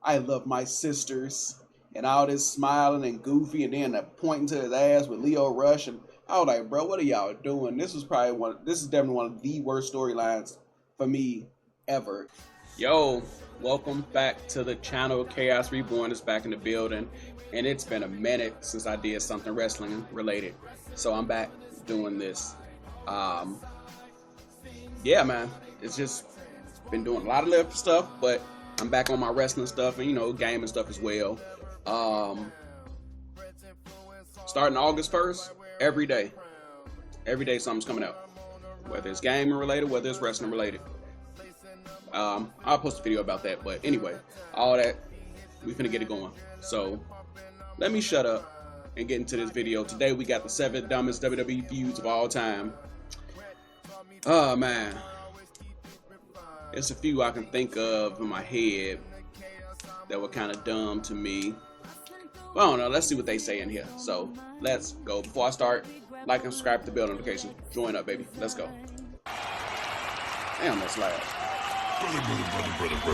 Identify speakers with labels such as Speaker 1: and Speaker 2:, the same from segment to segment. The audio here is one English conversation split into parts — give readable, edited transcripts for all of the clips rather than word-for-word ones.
Speaker 1: I love my sisters, and all this smiling and goofy, and then pointing to his ass with Leo Rush, and I was like, bro, what are y'all doing? This was probably one. This is definitely one of the worst storylines for me ever. Yo, welcome back to the channel. Chaos Reborn is back in the building, and it's been a minute since I did something wrestling related, so I'm back doing this. Um, yeah, man, it's just been doing a lot of lift stuff, but I'm back on my wrestling stuff and gaming stuff as well. Um, Starting August 1st, every day something's coming out, whether it's gaming related, whether it's wrestling related. I'll post a video about that, but anyway, all that, we finna get it going. So let me shut up and get into this video. Today we got the 7 dumbest WWE feuds of all time. Oh man, it's a few I can think of in my head that were kind of dumb to me. Well, I don't know. Let's see what they say in here. So let's go. Before I start, like and subscribe to the bell notification. Join up, baby. Let's go. Damn, that's loud.
Speaker 2: Brother.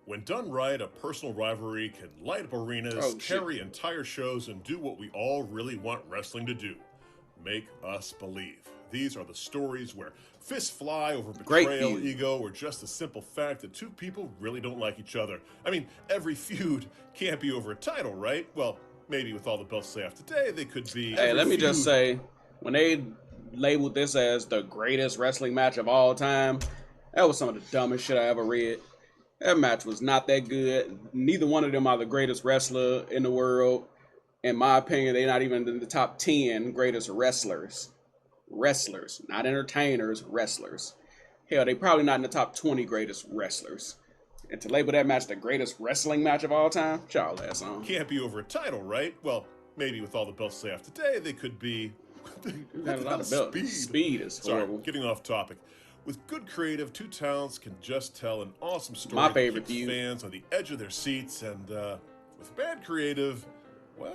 Speaker 2: When done right, a personal rivalry can light up arenas, carry entire shows, and do what we all really want wrestling to do. Make us believe. These are the stories where fists fly over betrayal, ego, or just the simple fact that two people really don't like each other. I mean, every feud can't be over a title, right? Well, maybe with all the belts they have today, they could be.
Speaker 1: Hey, let me just say, when they labeled this as the greatest wrestling match of all time, that was some of the dumbest shit I ever read. That match was not that good. Neither one of them are the greatest wrestler in the world. In my opinion, they're not even in the top 10 greatest wrestlers. Wrestlers, not entertainers, wrestlers. Hell, they probably not in the top 20 greatest wrestlers. And to label that match the greatest wrestling match of all time, y'all ass on.
Speaker 2: Can't be over a title, right? Well, maybe with all the belts they have today, they could be.
Speaker 1: Got a lot of belts. Speed is horrible.
Speaker 2: Sorry, getting off topic. With good creative, two talents can just tell an awesome story.
Speaker 1: My favorite
Speaker 2: feud. Fans on the edge of their seats, and with bad creative, well.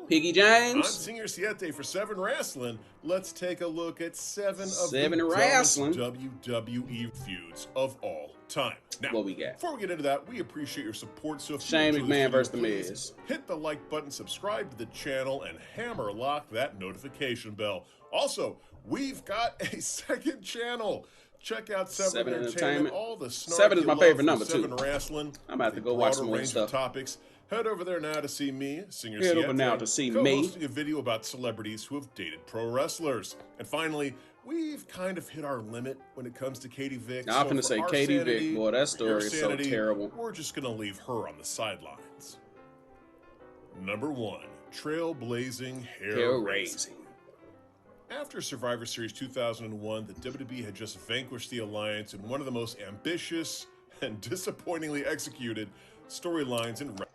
Speaker 1: Piggy James.
Speaker 2: I'm Senior Siete for 7 Wrestling. Let's take a look at 7 of the
Speaker 1: Wrestling
Speaker 2: WWE feuds of all time. Now,
Speaker 1: what we got?
Speaker 2: Before we get into that, we appreciate your support. So if
Speaker 1: Shane McMahon versus The Miz.
Speaker 2: Hit the like button, subscribe to the channel, and hammer lock that notification bell. Also, we've got a second channel. Check out 7 Entertainment. All the
Speaker 1: 7 is my favorite number,
Speaker 2: 7 Wrestling.
Speaker 1: I'm about to go watch some more stuff.
Speaker 2: Topics. Head over there now to see me, Singer
Speaker 1: Head
Speaker 2: Siete,
Speaker 1: over now to see me.
Speaker 2: Co-hosting a video about celebrities who have dated pro wrestlers. And finally, we've kind of hit our limit when it comes to Katie Vick.
Speaker 1: I'm finna say Katie Vick, boy, that story is so terrible.
Speaker 2: We're just gonna leave her on the sidelines. Number 1, trailblazing hair raising. After Survivor Series 2001, the WWE had just vanquished the Alliance in one of the most ambitious and disappointingly executed storylines in wrestling.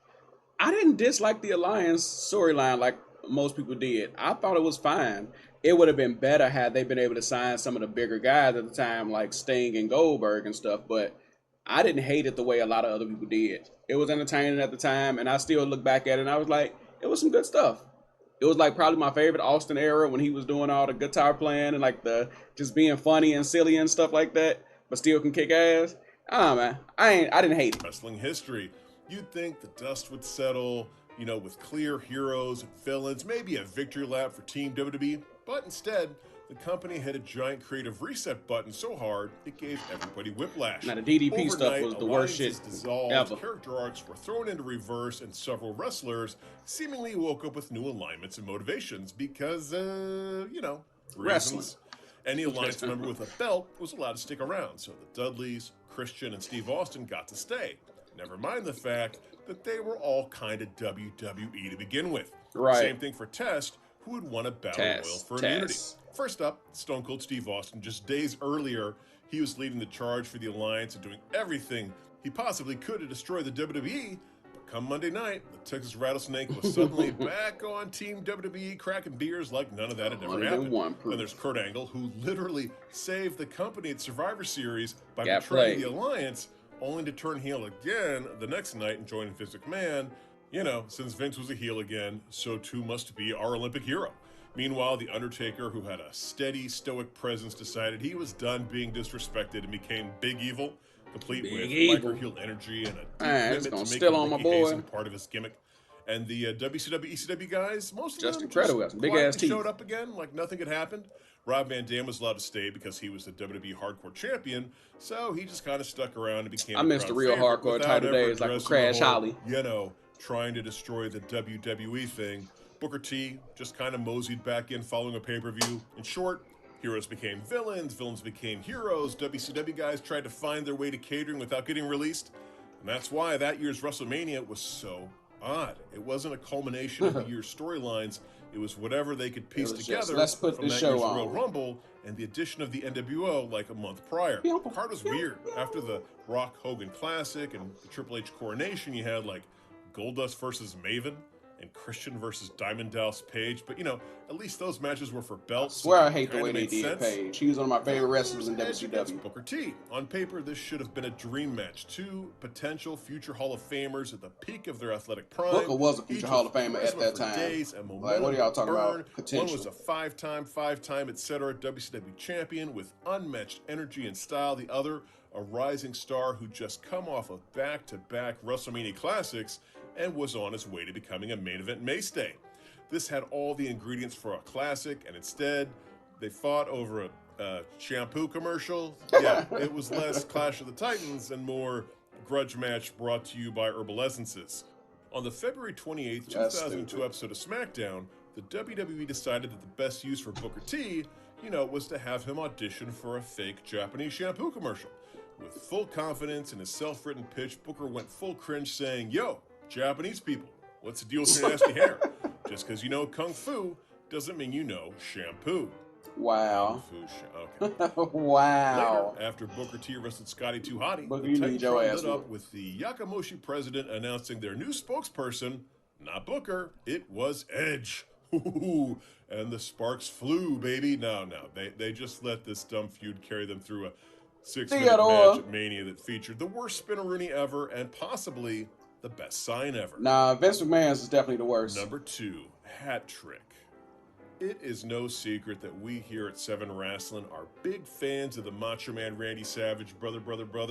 Speaker 1: I didn't dislike the Alliance storyline like most people did. I thought it was fine. It would have been better had they been able to sign some of the bigger guys at the time, like Sting and Goldberg and stuff, but I didn't hate it the way a lot of other people did. It was entertaining at the time, and I still look back at it and I was like, it was some good stuff. It was like probably my favorite Austin era when he was doing all the guitar playing and like the just being funny and silly and stuff like that, but still can kick ass. Ah man, I didn't hate it.
Speaker 2: Wrestling history. You'd think the dust would settle, with clear heroes and villains, maybe a victory lap for Team WWE, but instead, the company had a giant creative reset button so hard, it gave everybody whiplash.
Speaker 1: Now the DDP stuff was the worst shit
Speaker 2: dissolved,
Speaker 1: ever.
Speaker 2: Character arcs were thrown into reverse, and several wrestlers seemingly woke up with new alignments and motivations because, reasons.
Speaker 1: Wrestling.
Speaker 2: Any Alliance member with a belt was allowed to stick around, so the Dudleys, Christian, and Steve Austin got to stay. Never mind the fact that they were all kind of WWE to begin with.
Speaker 1: Right.
Speaker 2: Same thing for Test, who had won a battle royal for immunity. First up, Stone Cold Steve Austin. Just days earlier, he was leading the charge for the Alliance and doing everything he possibly could to destroy the WWE. But come Monday night, the Texas Rattlesnake was suddenly back on Team WWE, cracking beers like none of that had ever happened. Then there's Kurt Angle, who literally saved the company at Survivor Series by betraying the Alliance, only to turn heel again the next night and join Vince McMahon. Since Vince was a heel again, so too must be our Olympic hero. Meanwhile, The Undertaker, who had a steady, stoic presence, decided he was done being disrespected and became Big Evil. complete
Speaker 1: Big
Speaker 2: with
Speaker 1: Eagle.
Speaker 2: micro heel energy and a deep
Speaker 1: Man,
Speaker 2: commitment to
Speaker 1: still
Speaker 2: making
Speaker 1: on my
Speaker 2: Mickey
Speaker 1: boy.
Speaker 2: Hazen part of his gimmick. And the WCW, ECW guys, most of
Speaker 1: Just
Speaker 2: them
Speaker 1: incredible.
Speaker 2: just
Speaker 1: Big ass
Speaker 2: quietly
Speaker 1: teeth.
Speaker 2: showed up again like nothing had happened. Rob Van Dam was allowed to stay because he was the WWE Hardcore Champion, so he just kind of stuck around and became
Speaker 1: I
Speaker 2: a
Speaker 1: miss the
Speaker 2: crowd
Speaker 1: real
Speaker 2: favorite
Speaker 1: hardcore
Speaker 2: without
Speaker 1: title
Speaker 2: ever
Speaker 1: days, like with
Speaker 2: addressing the
Speaker 1: Crash
Speaker 2: whole,
Speaker 1: Holly.
Speaker 2: you know, trying to destroy the WWE thing. Booker T just kind of moseyed back in following a pay-per-view. In short, heroes became villains, villains became heroes. WCW guys tried to find their way to catering without getting released. And that's why that year's WrestleMania was so odd. It wasn't a culmination of the year's storylines. It was whatever they could piece together
Speaker 1: let's put
Speaker 2: from
Speaker 1: the
Speaker 2: that
Speaker 1: show
Speaker 2: year's
Speaker 1: on.
Speaker 2: Royal Rumble and the addition of the NWO like a month prior. The card was weird. After the Rock Hogan Classic and the Triple H Coronation, you had like Goldust versus Maven and Christian versus Diamond Dallas Page. But, you know, at least those matches were for belts.
Speaker 1: I swear
Speaker 2: so
Speaker 1: I hate the way they did Page. He was one of my favorite wrestlers in WCW.
Speaker 2: Booker T. On paper, this should have been a dream match. Two potential future Hall of Famers at the peak of their athletic prime.
Speaker 1: Booker was a future Hall of Famer at that time.
Speaker 2: Days and
Speaker 1: like, what are y'all talking about? Potential.
Speaker 2: One was a five-time, etc. WCW champion with unmatched energy and style. The other, a rising star who just come off of back-to-back WrestleMania classics and was on his way to becoming a main event mainstay. This had all the ingredients for a classic, and instead, they fought over a shampoo commercial. Yeah, it was less Clash of the Titans and more grudge match brought to you by Herbal Essences. On the February 28th, 2002 episode of SmackDown, the WWE decided that the best use for Booker T, you know, was to have him audition for a fake Japanese shampoo commercial. With full confidence in his self-written pitch, Booker went full cringe saying, "Yo, Japanese people, what's the deal with your nasty hair? Just because you know Kung Fu doesn't mean you know shampoo."
Speaker 1: Wow.
Speaker 2: Okay.
Speaker 1: Wow.
Speaker 2: Later, after Booker T wrestled Scotty 2 Hotty,
Speaker 1: Booker,
Speaker 2: the
Speaker 1: you need your
Speaker 2: Titantron
Speaker 1: ass
Speaker 2: lit up with the Yakamoshi president announcing their new spokesperson, not Booker, it was Edge. And the sparks flew, baby. No, they just let this dumb feud carry them through a 6-minute match at Mania that featured the worst spinneroonie ever and possibly the best sign ever.
Speaker 1: Nah, Vince McMahon's is definitely the worst.
Speaker 2: Number 2, hat trick. It is no secret that we here at 7 Wrestling are big fans of the Macho Man Randy Savage, brother.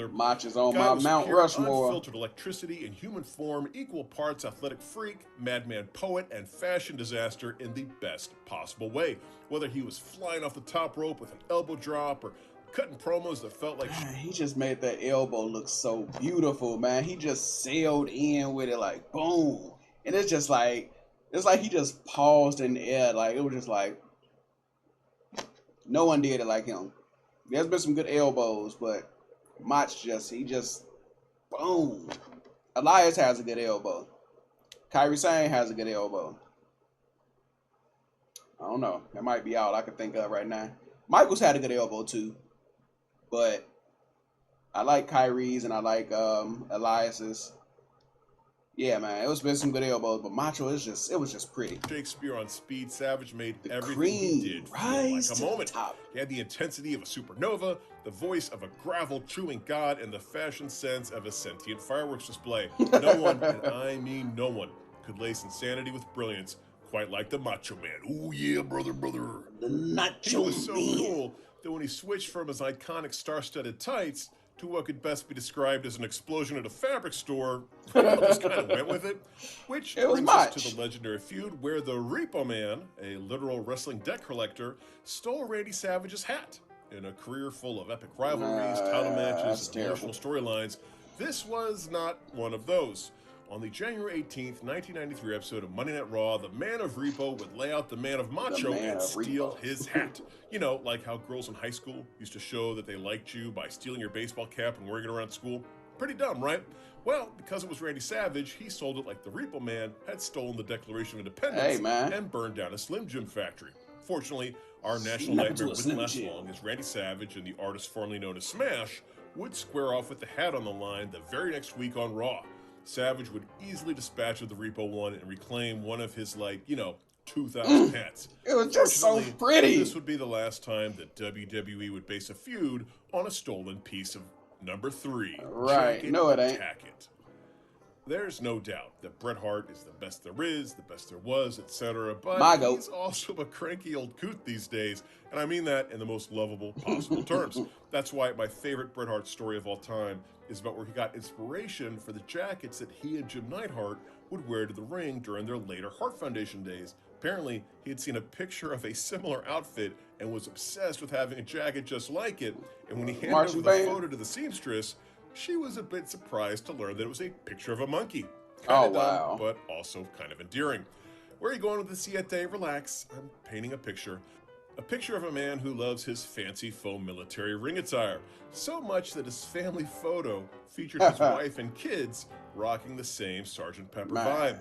Speaker 1: Macho's on my Mount Rushmore.
Speaker 2: Unfiltered electricity in human form, equal parts athletic freak, madman poet, and fashion disaster in the best possible way. Whether he was flying off the top rope with an elbow drop or cutting promos that felt like...
Speaker 1: He just made that elbow look so beautiful, man. He just sailed in with it like, boom. And it's just like... It's like he just paused in the air. Like, it was just like, no one did it like him. There's been some good elbows, but Mach he just, boom. Elias has a good elbow. Kairi Sane has a good elbow. I don't know. That might be all I can think of right now. Michaels had a good elbow too. But I like Kairi's and I like Elias's. Yeah, man, it was been some good elbows, but Macho it was just pretty.
Speaker 2: Shakespeare on speed, Savage made
Speaker 1: the
Speaker 2: everything he did feel like a moment.
Speaker 1: Top.
Speaker 2: He had the intensity of a supernova, the voice of a gravel-chewing god, and the fashion sense of a sentient fireworks display. No one, and I mean no one, could lace insanity with brilliance quite like the Macho Man. Ooh yeah, brother.
Speaker 1: The Nacho
Speaker 2: He was so
Speaker 1: Man.
Speaker 2: cool that when he switched from his iconic star-studded tights to what could best be described as an explosion at a fabric store, just kind of went with it. Which brings us to the legendary feud where the Repo Man, a literal wrestling deck collector, stole Randy Savage's hat. In a career full of epic rivalries, title matches, and emotional storylines, this was not one of those. On the January 18th, 1993 episode of Monday Night Raw, the Man of Repo would lay out the Man of Macho and steal his hat. You know, like how girls in high school used to show that they liked you by stealing your baseball cap and wearing it around school. Pretty dumb, right? Well, because it was Randy Savage, he sold it like the Repo Man had stolen the Declaration of Independence and burned down a Slim Jim factory. Fortunately, our national nightmare wouldn't last long, as Randy Savage and the artist formerly known as Smash would square off with the hat on the line the very next week on Raw. Savage would easily dispatch of the Repo One and reclaim one of his, 2,000 hats.
Speaker 1: It was just so pretty.
Speaker 2: This would be the last time that WWE would base a feud on a stolen piece of number 3.
Speaker 1: Right. No, it ain't.
Speaker 2: Tack it. There's no doubt that Bret Hart is the best there is, the best there was, etc. But
Speaker 1: My
Speaker 2: he's
Speaker 1: goat.
Speaker 2: also a cranky old coot these days, and I mean that in the most lovable possible terms. That's why my favorite Bret Hart story of all time is about where he got inspiration for the jackets that he and Jim Neidhart would wear to the ring during their later Hart Foundation days. Apparently, he had seen a picture of a similar outfit and was obsessed with having a jacket just like it, and when he handed
Speaker 1: Marching
Speaker 2: over the
Speaker 1: band.
Speaker 2: photo to the seamstress, she was a bit surprised to learn that it was a picture of a monkey. Kind
Speaker 1: Oh,
Speaker 2: of dumb,
Speaker 1: wow.
Speaker 2: but also kind of endearing. Where are you going with the siete? Relax. I'm painting a picture. A picture of a man who loves his fancy faux military ring attire, so much that his family photo featured his wife and kids rocking the same Sgt. Pepper vibe.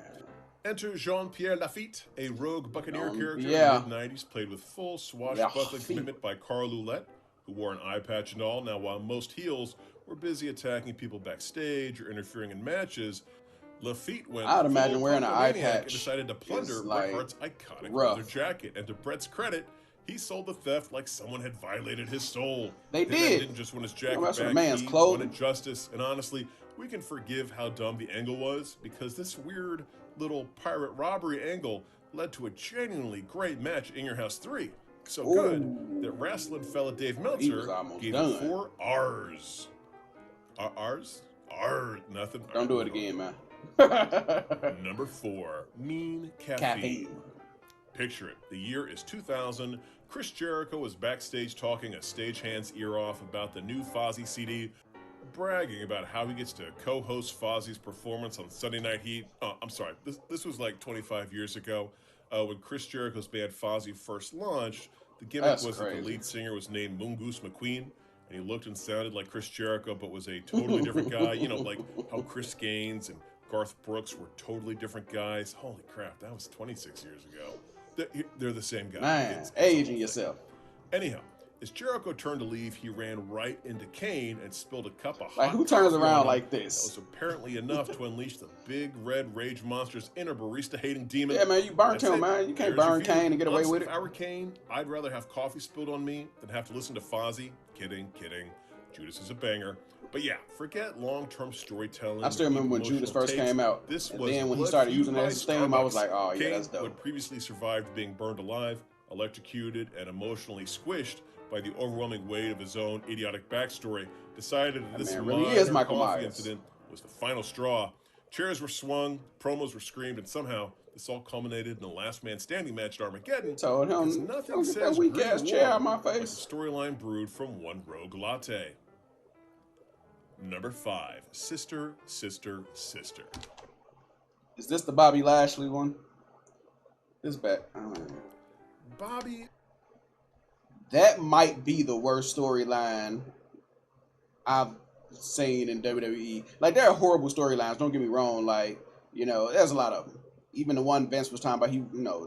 Speaker 2: Enter Jean-Pierre Lafitte, a rogue buccaneer character in the mid-90s, played with full swashbuckling commitment by Carl Ouellette, who wore an eye patch and all. Now, while most heels were busy attacking people backstage or interfering in matches, Lafitte went
Speaker 1: I'd
Speaker 2: full
Speaker 1: imagine wearing an eye
Speaker 2: Punkomaniac
Speaker 1: patch
Speaker 2: and decided to plunder Bret Hart's iconic leather jacket. And to Bret's credit, he sold the theft like someone had violated his soul.
Speaker 1: They
Speaker 2: His man
Speaker 1: did.
Speaker 2: didn't just want his jacket
Speaker 1: That's
Speaker 2: back,
Speaker 1: a man's
Speaker 2: he
Speaker 1: clothing.
Speaker 2: wanted justice. And honestly, we can forgive how dumb the angle was, because this weird little pirate robbery angle led to a genuinely great match in Your House 3. So good that wrestling fella Dave Meltzer gave it 4 R's. R's? R, nothing.
Speaker 1: Don't do it again, man.
Speaker 2: Number 4, Mean Caffeine. Picture it. The year is 2000. Chris Jericho was backstage talking a stagehand's ear off about the new Fozzy CD, bragging about how he gets to co-host Fozzy's performance on Sunday Night Heat. I'm sorry, this was like 25 years ago. When Chris Jericho's band Fozzy first launched, the gimmick was that the lead singer was named Mongoose McQueen, and he looked and sounded like Chris Jericho, but was a totally different guy. You know, like how Chris Gaines and Garth Brooks were totally different guys. Holy crap, that was 26 years ago. They're the same guy.
Speaker 1: Man, aging yourself.
Speaker 2: Anyhow, as Jericho turned to leave, he ran right into Kane and spilled a cup of hot
Speaker 1: Like, who turns
Speaker 2: coffee
Speaker 1: around
Speaker 2: on him.
Speaker 1: like this?
Speaker 2: That was apparently enough to unleash the big red rage monster's inner barista-hating demon.
Speaker 1: Yeah, man, you burnt him, man. You can't burn Kane and get away with it.
Speaker 2: If I were Kane, I'd rather have coffee spilled on me than have to listen to Fozzy. Kidding. Judas is a banger. But yeah, forget long-term storytelling.
Speaker 1: I still remember when Judas first came out. And then when he started using it as a theme, I was like, oh, yeah, that's dope.
Speaker 2: Kane, who had previously survived being burned alive, electrocuted, and emotionally squished by the overwhelming weight of his own idiotic backstory, decided that this minor coffee incident was the final straw. Chairs were swung, promos were screamed, and somehow this all culminated in a last man standing match at Armageddon.
Speaker 1: Told him, don't get that weak ass chair out my face.
Speaker 2: Like the storyline brewed from one rogue latte. Number 5, Sister.
Speaker 1: Is this the Bobby Lashley one? This bad.
Speaker 2: Bobby.
Speaker 1: That might be the worst storyline I've seen in WWE. Like, there are horrible storylines, don't get me wrong. Like, you know, there's a lot of them. Even the one Vince was talking about,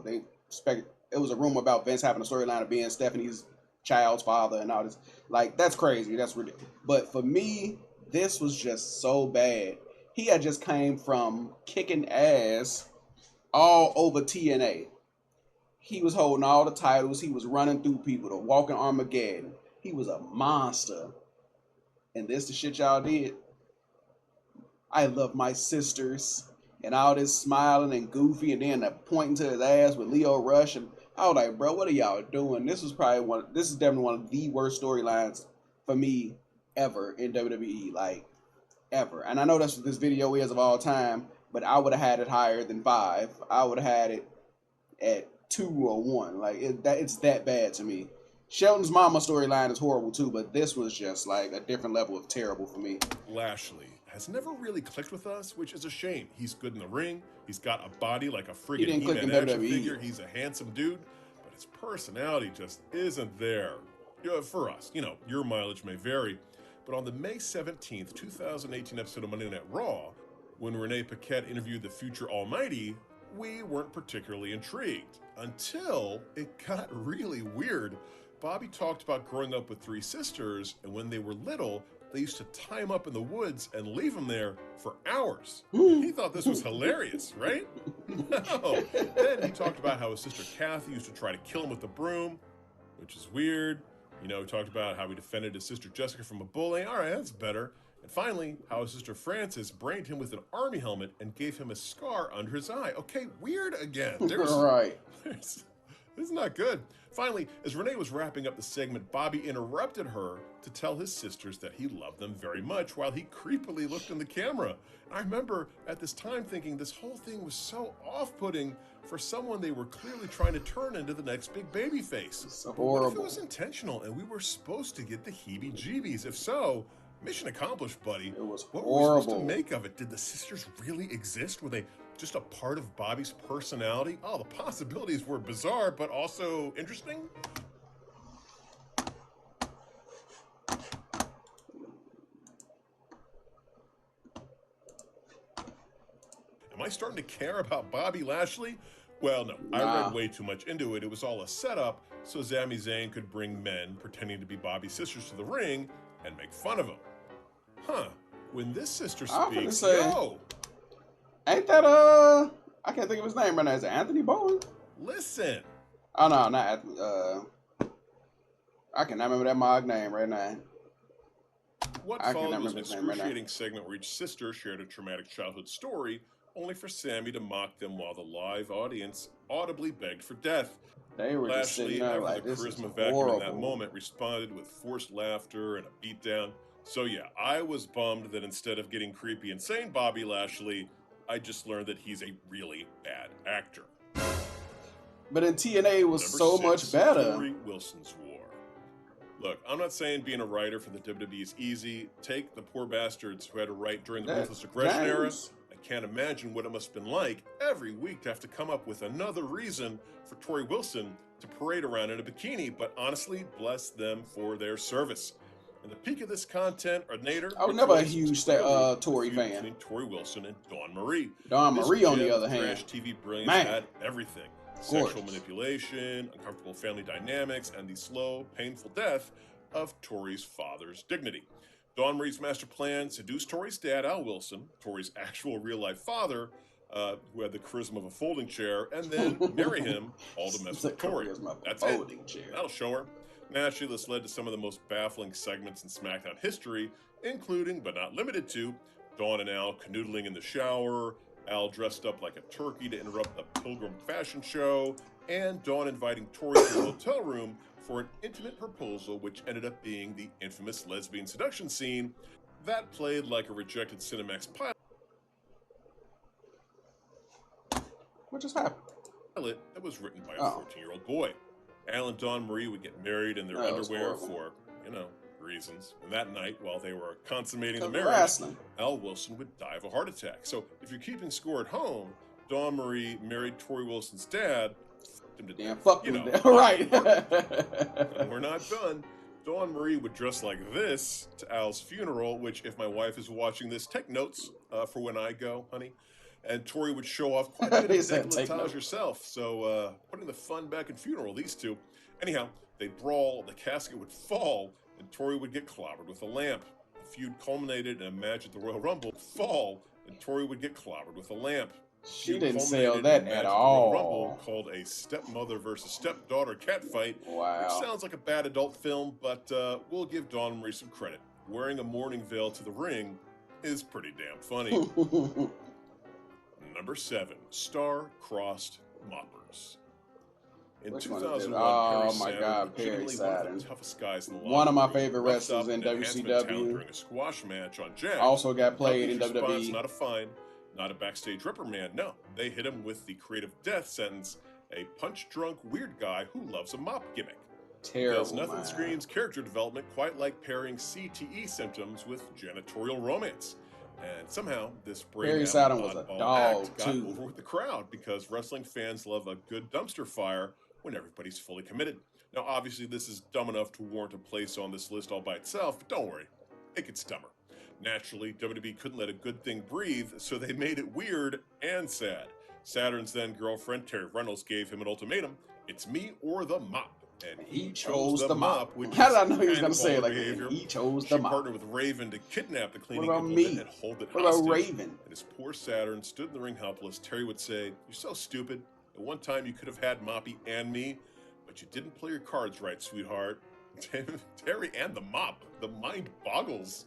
Speaker 1: it was a rumor about Vince having a storyline of being Stephanie's child's father and all this. Like, that's crazy. That's ridiculous. But for me, this was just so bad. He had just came from kicking ass all over TNA. He was holding all the titles. He was running through people to walking Armageddon. He was a monster. And this the shit y'all did. I love my sisters. And all this smiling and goofy, and then pointing to his ass with Leo Rush. And I was like, bro, what are y'all doing? This is definitely one of the worst storylines for me ever in WWE, like, ever. And I know that's what this video is of all time, but I would have had it higher than 5. I would have had it at 2 or 1. Like, it's that bad to me. Shelton's mama storyline is horrible too, but this was just like a different level of terrible for me.
Speaker 2: Lashley has never really clicked with us, which is a shame. He's good in the ring. He's got a body like a friggin' He-Man action figure. He's a handsome dude, but his personality just isn't there. For us, you know, your mileage may vary. But on the May 17th, 2018 episode of Monday Night Raw, when Renee Paquette interviewed the future Almighty, we weren't particularly intrigued until it got really weird. Bobby talked about growing up with 3 sisters, and when they were little, they used to tie him up in the woods and leave him there for hours. He thought this was hilarious, right? No. Then he talked about how his sister Kathy used to try to kill him with a broom, which is weird. You know, he talked about how he defended his sister Jessica from a bully. All right, that's better. And finally, how his sister Frances brained him with an army helmet and gave him a scar under his eye. Okay, weird again.
Speaker 1: Right.
Speaker 2: This is not good. Finally, as Renee was wrapping up the segment, Bobby interrupted her to tell his sisters that he loved them very much while he creepily looked in the camera. And I remember at this time thinking this whole thing was so off-putting for someone they were clearly trying to turn into the next big baby face.
Speaker 1: So
Speaker 2: but what if it
Speaker 1: horrible.
Speaker 2: was intentional and we were supposed to get the heebie-jeebies? If so, mission accomplished, buddy.
Speaker 1: It was
Speaker 2: what
Speaker 1: horrible.
Speaker 2: were we supposed to make of it? Did the sisters really exist? Were they just a part of Bobby's personality? Oh, the possibilities were bizarre, but also interesting. Am I starting to care about Bobby Lashley? Well, no, I read way too much into it. It was all a setup so Sami Zayn could bring men pretending to be Bobby's sisters to the ring and make fun of him. Huh. When this sister speaks,
Speaker 1: ain't that, I can't think of his name right now. Is it Anthony Bowen?
Speaker 2: Listen.
Speaker 1: Oh, no, not Anthony. I cannot remember that Mog name right now.
Speaker 2: What followed was an excruciating segment where each sister shared a traumatic childhood story, only for Sami to mock them while the live audience audibly begged for death.
Speaker 1: They were just sitting there like,
Speaker 2: the charisma vacuum in that moment responded with forced laughter and a beatdown. So yeah, I was bummed that instead of getting creepy and saying Bobby Lashley, I just learned that he's a really bad actor.
Speaker 1: But in TNA it was so much better.
Speaker 2: Tori Wilson's War. Look, I'm not saying being a writer for the WWE is easy. Take the poor bastards who had to write during the Ruthless Aggression era. I can't imagine what it must have been like every week to have to come up with another reason for Tori Wilson to parade around in a bikini, but honestly, bless them for their service. And the peak of this content are Nader.
Speaker 1: I was never a huge Tori fan.
Speaker 2: Between Tori Wilson and Dawn Marie.
Speaker 1: Dawn Marie, on the other hand,
Speaker 2: trash TV brilliance had everything. Sexual manipulation, uncomfortable family dynamics, and the slow, painful death of Tori's father's dignity. Dawn Marie's master plan seduced Tori's dad, Al Wilson, Tori's actual real-life father, who had the charisma of a folding chair, and then marry him, all to mess with Tori. That's it. That'll show her. Naturally, this led to some of the most baffling segments in SmackDown history, including, but not limited to, Dawn and Al canoodling in the shower, Al dressed up like a turkey to interrupt the Pilgrim fashion show, and Dawn inviting Tori to the hotel room for an intimate proposal, which ended up being the infamous lesbian seduction scene that played like a rejected Cinemax pilot.
Speaker 1: What just happened?
Speaker 2: That was written by a 14-year-old boy. Al and Dawn Marie would get married in their underwear for, reasons. And that night, while they were consummating the marriage, Al Wilson would die of a heart attack. So if you're keeping score at home, Dawn Marie married Tori Wilson's dad.
Speaker 1: Right.
Speaker 2: And we're not done. Dawn Marie would dress like this to Al's funeral, which, if my wife is watching this, take notes for when I go, honey. And Tori would show off quite a bit of décolletage herself. So putting the fun back in funeral, these two. Anyhow, they'd brawl, the casket would fall, and Tori would get clobbered with a lamp. The feud culminated in a match at the Royal Rumble. Fall, and Tori would get clobbered with a lamp.
Speaker 1: She didn't sell that at all.
Speaker 2: Rumble called a stepmother versus stepdaughter catfight, which sounds like a bad adult film, but we'll give Dawn Marie some credit. Wearing a mourning veil to the ring is pretty damn funny. Number 7, Star-Crossed Moppers. In 2001,
Speaker 1: oh my God, Perry Saturn,
Speaker 2: the toughest guys in the
Speaker 1: one of my favorite wrestlers in WCW.
Speaker 2: During a squash match on Jack,
Speaker 1: also got played in WWE.
Speaker 2: Not a fine, not a backstage reprimand. No, they hit him with the creative death sentence: a punch-drunk weird guy who loves a mop gimmick.
Speaker 1: Terrible.
Speaker 2: Because nothing screams character development quite like pairing CTE symptoms with janitorial romance. And somehow, this
Speaker 1: Perry Saturn was a dog
Speaker 2: got over with the crowd because wrestling fans love a good dumpster fire when everybody's fully committed. Now, obviously, this is dumb enough to warrant a place on this list all by itself, but don't worry, it gets dumber. Naturally, WWE couldn't let a good thing breathe, so they made it weird and sad. Saturn's then girlfriend, Terry Reynolds, gave him an ultimatum: it's me or the mop. And he chose the mop.
Speaker 1: How did I know he was going to say it like that? He chose the mop.
Speaker 2: She partnered with Raven to kidnap the cleaning
Speaker 1: implement
Speaker 2: and hold it hostage.
Speaker 1: What about Raven?
Speaker 2: And as poor Saturn stood in the ring helpless, Terry would say, "You're so stupid. At one time you could have had Moppy and me, but you didn't play your cards right, sweetheart." Terry and the mop. The mind boggles.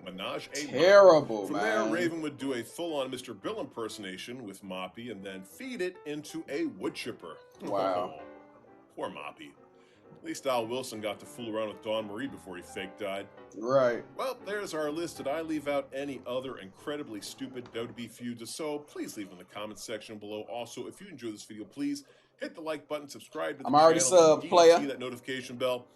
Speaker 2: Menage a
Speaker 1: Terrible,
Speaker 2: From
Speaker 1: man.
Speaker 2: there, Raven would do a full-on Mr. Bill impersonation with Moppy and then feed it into a wood chipper.
Speaker 1: Wow.
Speaker 2: Oh, poor Moppy. At least Al Wilson got to fool around with Dawn Marie before he fake died.
Speaker 1: Right.
Speaker 2: Well, there's our list. Did I leave out any other incredibly stupid WWE feuds? If so, please leave them in the comments section below. Also, if you enjoyed this video, please hit the like button, subscribe to the
Speaker 1: I'm already
Speaker 2: channel,
Speaker 1: sub, player.
Speaker 2: that notification bell.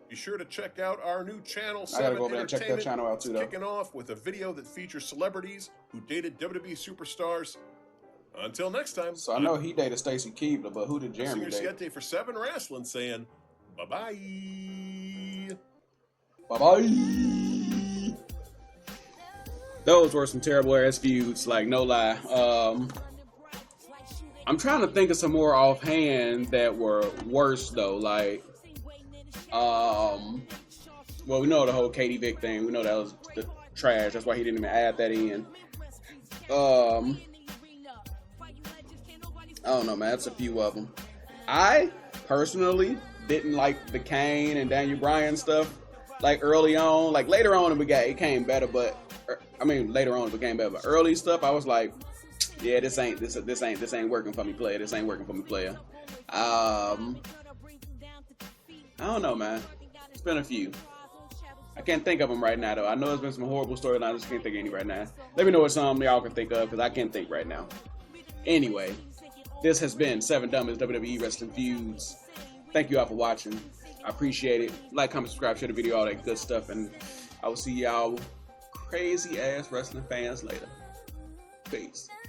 Speaker 2: Be sure to check out our new channel,
Speaker 1: I gotta go over there and check that channel out too, though.
Speaker 2: Kicking off with a video that features celebrities who dated WWE superstars. Until next time.
Speaker 1: So I know he dated Stacy Keibler, but who did Jeremy date?
Speaker 2: Siete for 7 Wrestling saying bye-bye.
Speaker 1: Bye-bye. Those were some terrible ass feuds, like no lie. I'm trying to think of some more offhand that were worse though, like well, we know the whole Katie Vick thing. We know that was the trash. That's why he didn't even add that in. I don't know, man. That's a few of them. I personally didn't like the Kane and Daniel Bryan stuff. Like early on, like later on it came better, but I mean later on it became better. But early stuff, I was like, yeah, this ain't working for me, player. This ain't working for me, player. I don't know, man. It's been a few. I can't think of them right now, though. I know there's been some horrible storylines. I just can't think of any right now. Let me know what some y'all can think of, because I can't think right now. Anyway, this has been 7 Dumbest WWE Wrestling Feuds. Thank you all for watching. I appreciate it. Like, comment, subscribe, share the video, all that good stuff. And I will see y'all crazy-ass wrestling fans later. Peace.